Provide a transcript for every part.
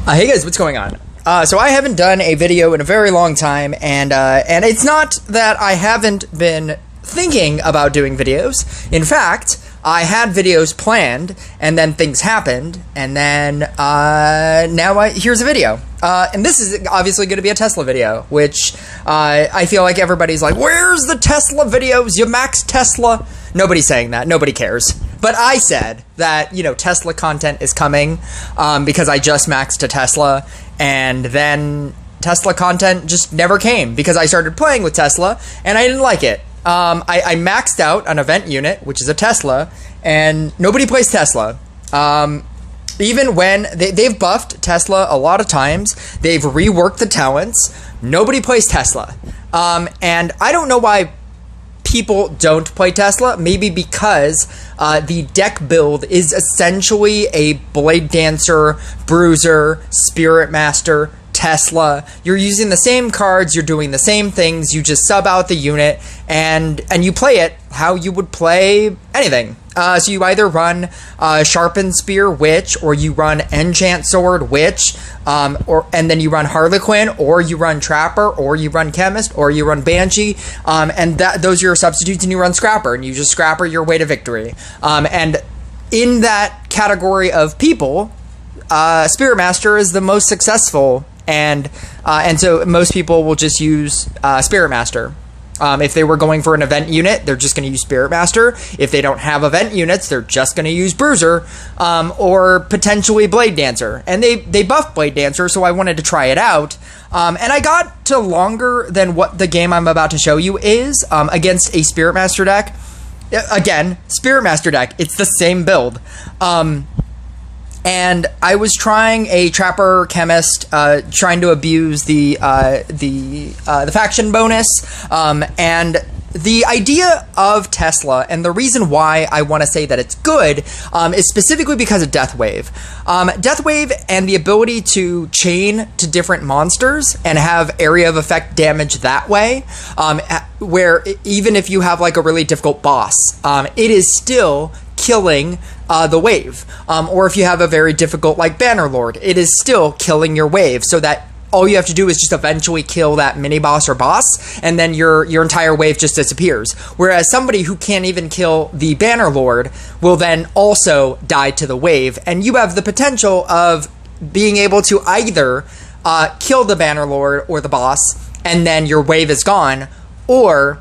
Hey guys, what's going on? So I haven't done a video in a very long time, and it's not that I haven't been thinking about doing videos. In fact, I had videos planned, and then things happened, and then here's a video. And this is obviously going to be a Tesla video, which I feel like everybody's like, where's the Tesla videos? You max Tesla? Nobody's saying that. Nobody cares. But I said that, Tesla content is coming because I just maxed a Tesla, and then Tesla content just never came because I started playing with Tesla, and I didn't like it. I maxed out an event unit, which is a Tesla, and nobody plays Tesla. Even when they've buffed Tesla a lot of times, they've reworked the talents, nobody plays Tesla. And I don't know why people don't play Tesla. Maybe because the deck build is essentially a Blade Dancer, Bruiser, Spirit Master, Tesla. You're using the same cards, you're doing the same things, you just sub out the unit, and you play it how you would play anything. So you either run Sharpened Spear Witch, or you run Enchant Sword Witch, and then you run Harlequin, or you run Trapper, or you run Chemist, or you run Banshee, and those are your substitutes, and you run Scrapper, and you just Scrapper your way to victory. And in that category of people, Spirit Master is the most successful, and so most people will just use Spirit Master. If they were going for an event unit, they're just going to use Spirit Master. If they don't have event units, they're just going to use Bruiser, or potentially Blade Dancer. And they buffed Blade Dancer, so I wanted to try it out. And I got to longer than what the game I'm about to show you is against a Spirit Master deck. Again, Spirit Master deck, it's the same build. And I was trying a Trapper Chemist, trying to abuse the faction bonus, and the idea of Tesla, and the reason why I want to say that it's good, is specifically because of Death Wave. Death Wave and the ability to chain to different monsters and have area of effect damage that way, where even if you have like a really difficult boss, it is still killing the wave, or if you have a very difficult like Bannerlord, it is still killing your wave, so that all you have to do is just eventually kill that mini boss or boss, and then your entire wave just disappears. Whereas somebody who can't even kill the Bannerlord will then also die to the wave, and you have the potential of being able to either kill the Bannerlord or the boss, and then your wave is gone, or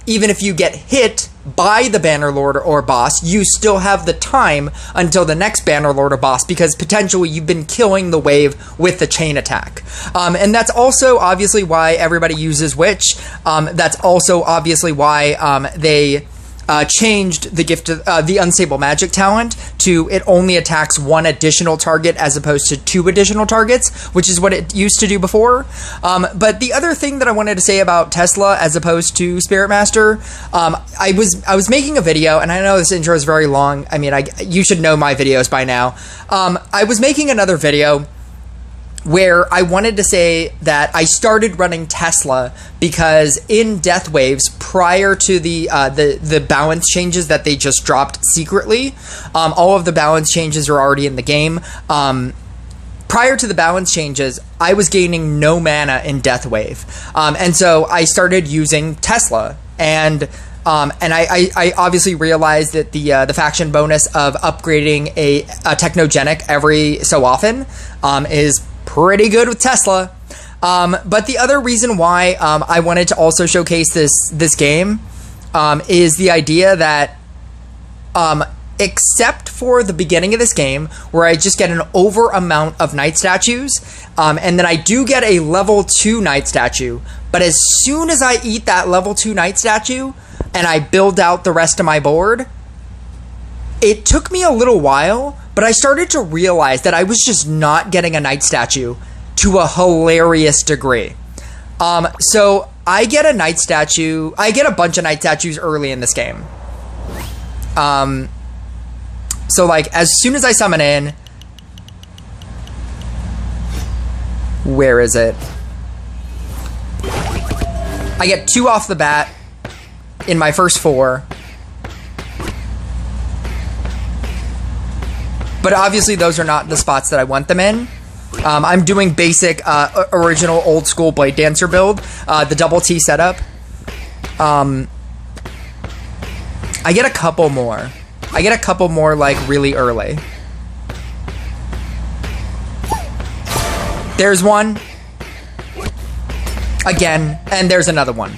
even if you get hit by the Bannerlord or boss, you still have the time until the next Bannerlord or boss, because potentially you've been killing the wave with the chain attack. And that's also obviously why everybody uses Witch. That's also obviously why they changed the gift of the Unstable Magic talent to it only attacks one additional target as opposed to 2 additional targets, which is what it used to do before. But the other thing that I wanted to say about Tesla as opposed to Spirit Master, I was making a video, and I know this intro is very long. I mean, you should know my videos by now. I was making another video where I wanted to say that I started running Tesla because in Death Waves, prior to the balance changes that they just dropped secretly, all of the balance changes are already in the game. Prior to the balance changes, I was gaining no mana in Death Wave, and so I started using Tesla, and I obviously realized that the faction bonus of upgrading a Technogenic every so often is pretty good with Tesla. But the other reason why I wanted to also showcase this game is the idea that except for the beginning of this game, where I just get an over amount of Knight Statues, and then I do get a level 2 Knight Statue, but as soon as I eat that level 2 Knight Statue and I build out the rest of my board, it took me a little while, but I started to realize that I was just not getting a Knight Statue to a hilarious degree. So I get a Knight Statue, I get a bunch of Knight Statues early in this game. So like, as soon as I summon in, where is it? I get 2 off the bat in my first 4. But obviously those are not the spots that I want them in. I'm doing basic, original, old school Blade Dancer build, the double T setup. I get a couple more. Like really early. There's one. Again, and there's another one.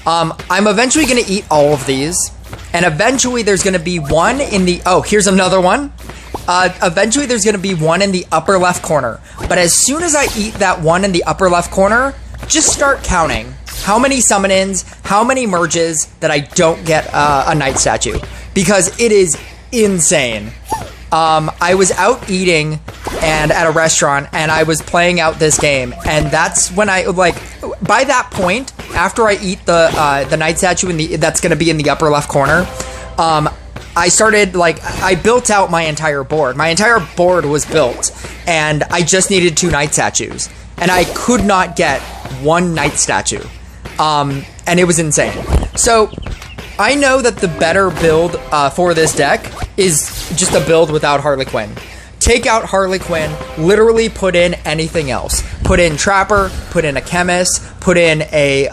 I'm eventually going to eat all of these, and eventually there's going to be one in the... Oh, here's another one. Eventually there's going to be one in the upper left corner. But as soon as I eat that one in the upper left corner, just start counting how many summon-ins, how many merges that I don't get a Knight statue. Because it is insane. I was out eating and at a restaurant, and I was playing out this game, and that's when I, like, by that point, after I eat the Knight statue that's going to be in the upper left corner, I started, like, I built out my entire board. My entire board was built, and I just needed 2 Knight statues, and I could not get 1 Knight statue, and it was insane. So I know that the better build for this deck is just a build without Harley Quinn. Take out Harley Quinn, literally put in anything else. Put in Trapper, put in a Chemist, put in a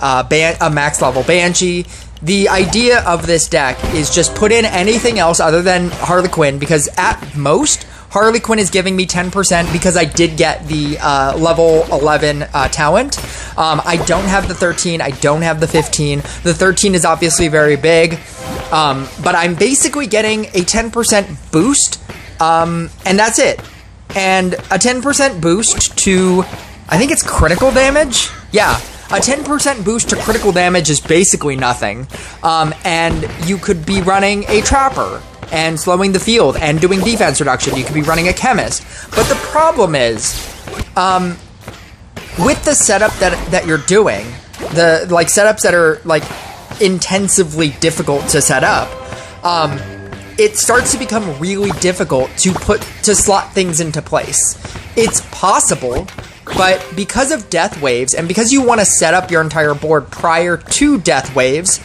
max level Banshee. The idea of this deck is just put in anything else other than Harley Quinn, because at most, Harley Quinn is giving me 10% because I did get the level 11 talent. I don't have the 13, I don't have the 15. The 13 is obviously very big, but I'm basically getting a 10% boost, and that's it. And a 10% boost to, I think it's critical damage? Yeah. A 10% boost to critical damage is basically nothing. And you could be running a Trapper and slowing the field and doing defense reduction. You could be running a Chemist. But the problem is, with the setup that you're doing, the like setups that are like intensively difficult to set up, it starts to become really difficult to slot things into place. It's possible, but because of death waves, and because you want to set up your entire board prior to death waves,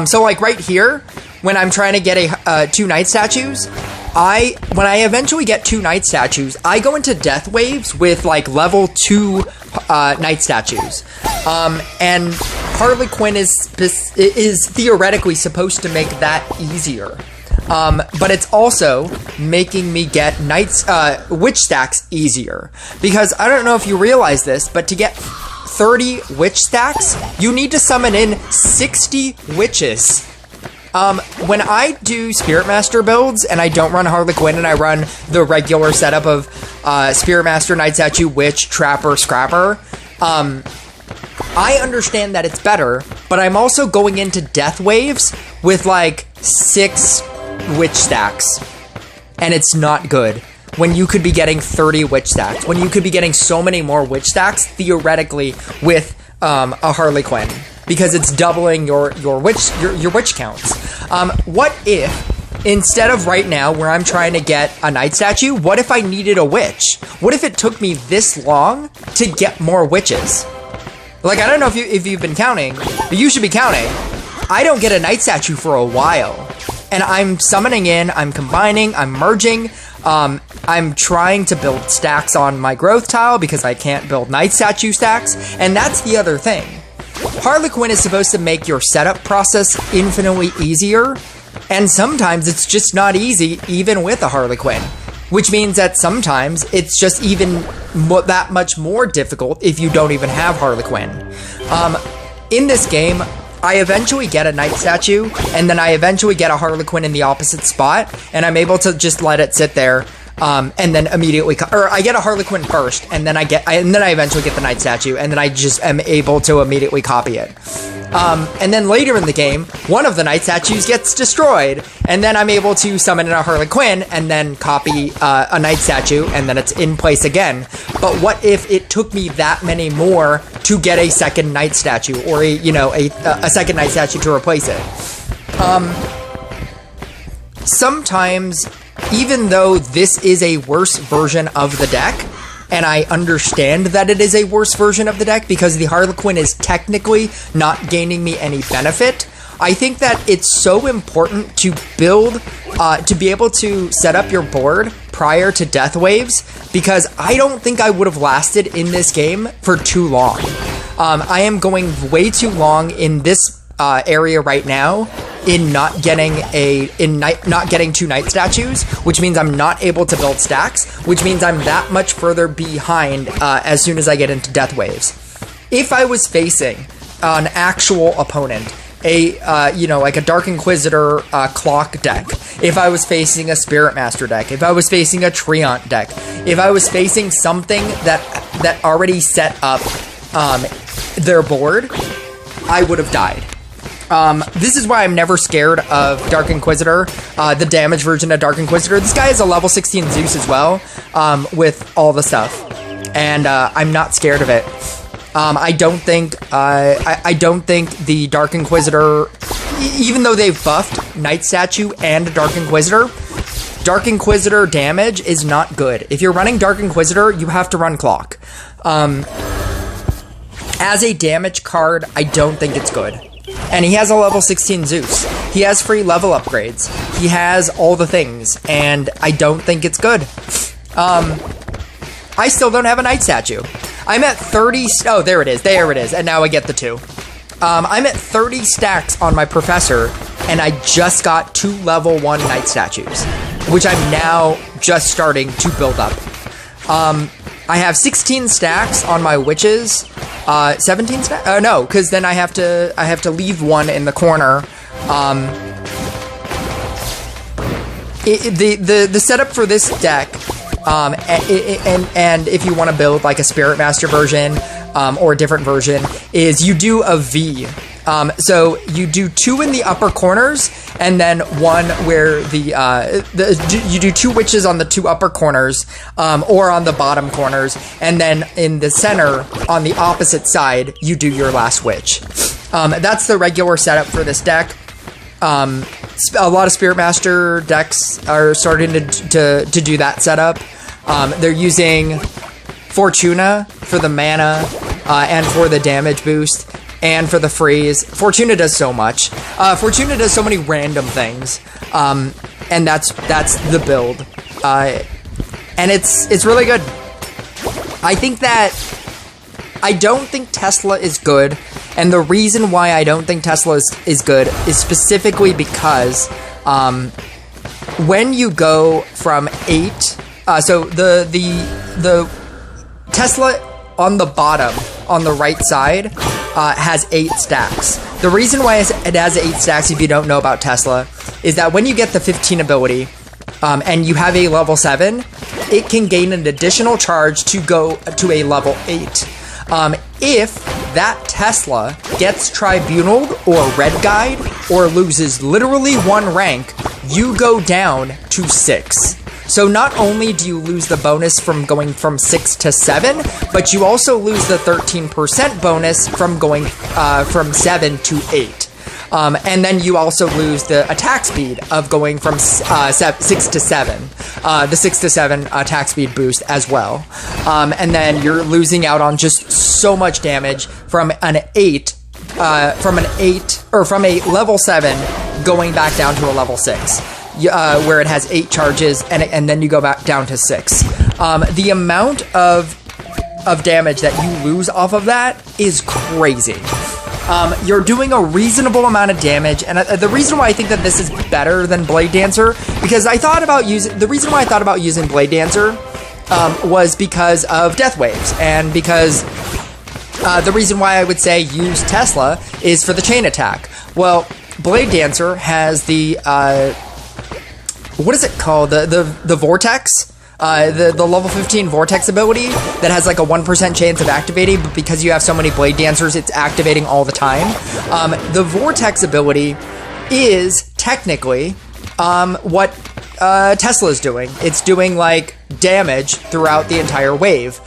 so like right here, when I'm trying to get 2 Knight statues, when I eventually get 2 Knight statues, I go into death waves with like level 2 Knight statues, and Harley Quinn is theoretically supposed to make that easier. But it's also making me get witch stacks easier. Because I don't know if you realize this, but to get 30 witch stacks, you need to summon in 60 witches. When I do Spirit Master builds, and I don't run Harley Quinn, and I run the regular setup of Spirit Master, Knight Statue, Witch, Trapper, Scrapper, I understand that it's better, but I'm also going into death waves with like 6 witch stacks, and it's not good when you could be getting 30 witch stacks, when you could be getting so many more witch stacks theoretically with a Harley Quinn, because it's doubling your witch counts. What if instead of right now where I'm trying to get a Knight statue, what if I needed a witch? What if it took me this long to get more witches? Like, I don't know if you've been counting, but you should be counting. I don't get a Knight statue for a while. And I'm summoning in, I'm combining, I'm merging, I'm trying to build stacks on my growth tile because I can't build Knight statue stacks, and that's the other thing. Harley Quinn is supposed to make your setup process infinitely easier, and sometimes it's just not easy even with a Harley Quinn, which means that sometimes it's just even that much more difficult if you don't even have Harley Quinn. In this game, I eventually get a Knight statue, and then I eventually get a Harley Quinn in the opposite spot, and I'm able to just let it sit there, and then immediately, or I get a Harley Quinn first, and then I eventually get the Knight statue, and then I just am able to immediately copy it. And then later in the game, one of the Knight statues gets destroyed, and then I'm able to summon in a Harley Quinn, and then copy a Knight statue, and then it's in place again. But what if it took me that many more to get a second Knight statue, or a second Knight statue to replace it? Sometimes, even though this is a worse version of the deck, and I understand that it is a worse version of the deck because the Harley Quinn is technically not gaining me any benefit, I think that it's so important to build, to be able to set up your board prior to death waves, because I don't think I would have lasted in this game for too long. I am going way too long in this area right now in not getting two night statues, which means I'm not able to build stacks, which means I'm that much further behind as soon as I get into death waves. If I was facing an actual opponent, like a Dark Inquisitor clock deck, if I was facing a Spirit Master deck, if I was facing a Treant deck, if I was facing something that already set up their board, I would have died. This is why I'm never scared of Dark Inquisitor, the damage version of Dark Inquisitor. This guy is a level 16 Zeus as well, with all the stuff, and I'm not scared of it. I don't think the Dark Inquisitor, even though they've buffed Night Statue and Dark Inquisitor damage is not good. If you're running Dark Inquisitor, you have to run Clock. As a damage card, I don't think it's good. And he has a level 16 Zeus. He has free level upgrades. He has all the things, and I don't think it's good. I still don't have a Night Statue. I'm at 30... Oh, there it is. There it is. And now I get the 2. I'm at 30 stacks on my Professor, and I just got 2 level 1 Night Statues, which I'm now just starting to build up. I have 16 stacks on my Witches. 17 stacks? No, because then I have to leave one in the corner. The setup for this deck, and if you want to build like a Spirit Master version or a different version, is you do a V. So you do 2 in the upper corners, and then 1 where you do 2 witches on the 2 upper corners, or on the bottom corners, and then in the center on the opposite side you do your last witch. That's the regular setup for this deck. A lot of Spirit Master decks are starting to do that setup. They're using Fortuna for the mana and for the damage boost. And for the freeze, Fortuna does so much. Fortuna does so many random things, and that's the build. And it's really good. I don't think Tesla is good, and the reason why I don't think Tesla is good is specifically because when you go from 8, so the Tesla on the bottom on the right side has 8 stacks. The reason why it has 8 stacks, if you don't know about Tesla, is that when you get the 15 ability and you have a level 7, it can gain an additional charge to go to a level 8. If that Tesla gets tribunaled or red guide or loses literally 1 rank, you go down to 6. So not only do you lose the bonus from going from 6 to 7, but you also lose the 13% bonus from going from 7 to 8. And then you also lose the attack speed of going from 6 to 7. The 6 to 7 attack speed boost as well. And then you're losing out on just so much damage from an 8, from a level 7 going back down to a level 6. Where it has 8 charges, and then you go back down to 6. The amount of damage that you lose off of that is crazy. You're doing a reasonable amount of damage, and the reason why I think that this is better than Blade Dancer, because the reason why I thought about using Blade Dancer was because of death waves, and because the reason why I would say use Tesla is for the chain attack. Well, Blade Dancer has the what is it called? The Vortex? The level 15 Vortex ability that has like a 1% chance of activating, but because you have so many Blade Dancers, it's activating all the time. The Vortex ability is technically what Tesla is doing. It's doing like damage throughout the entire wave.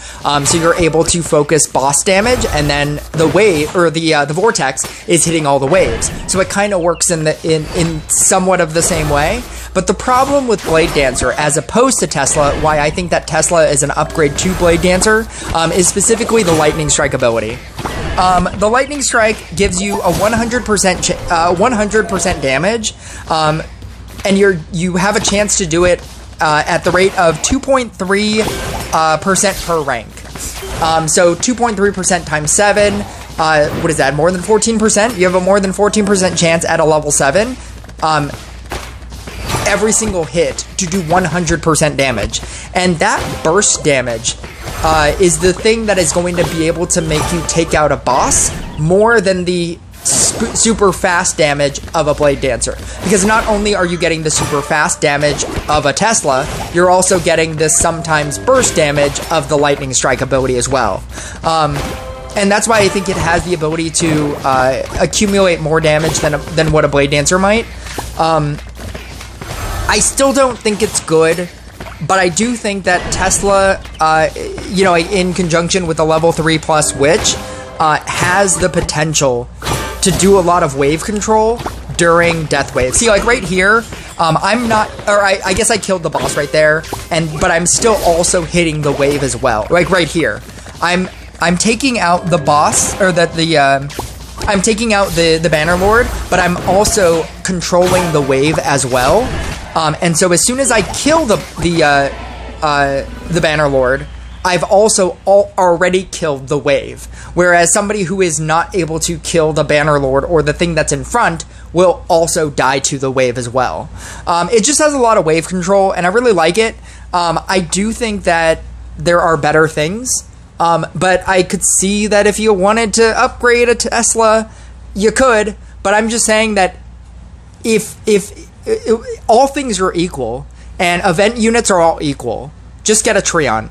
So you're able to focus boss damage, and then the wave or the Vortex is hitting all the waves. So it kind of works in somewhat of the same way. But the problem with Blade Dancer, as opposed to Tesla, why I think that Tesla is an upgrade to Blade Dancer, is specifically the Lightning Strike ability. The Lightning Strike gives you a 100% damage, and you have a chance to do it at the rate of 2.3 percent per rank. So 2.3% times 7, what is that, more than 14%? You have a more than 14% chance at a level 7, every single hit to do 100% damage. And that burst damage is the thing that is going to be able to make you take out a boss more than the super fast damage of a Blade Dancer. Because not only are you getting the super fast damage of a Tesla, you're also getting the sometimes burst damage of the Lightning Strike ability as well. And that's why I think it has the ability to accumulate more damage than what a Blade Dancer might. I still don't think it's good, but I do think that Tesla, in conjunction with the level 3+ Witch, has the potential to do a lot of wave control during Death Wave. See, like right here, I guess I killed the boss right there, but I'm still also hitting the wave as well. Like right here, I'm taking out the boss, or I'm taking out the Banner Lord, but I'm also controlling the wave as well. And so as soon as I kill the Banner Lord, I've also already killed the wave. Whereas somebody who is not able to kill the Banner Lord or the thing that's in front will also die to the wave as well. It just has a lot of wave control, and I really like it. I do think that there are better things, but I could see that if you wanted to upgrade a Tesla, you could. But I'm just saying that if all things are equal and event units are all equal, just get a Treant.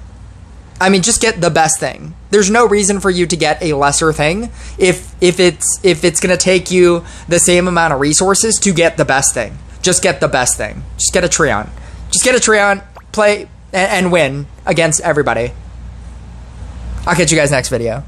I mean, just get the best thing. There's no reason for you to get a lesser thing if it's gonna take you the same amount of resources to get the best thing. Just get the best thing. Just get a Treant. Just get a Treant, play and win against everybody. I'll catch you guys next video.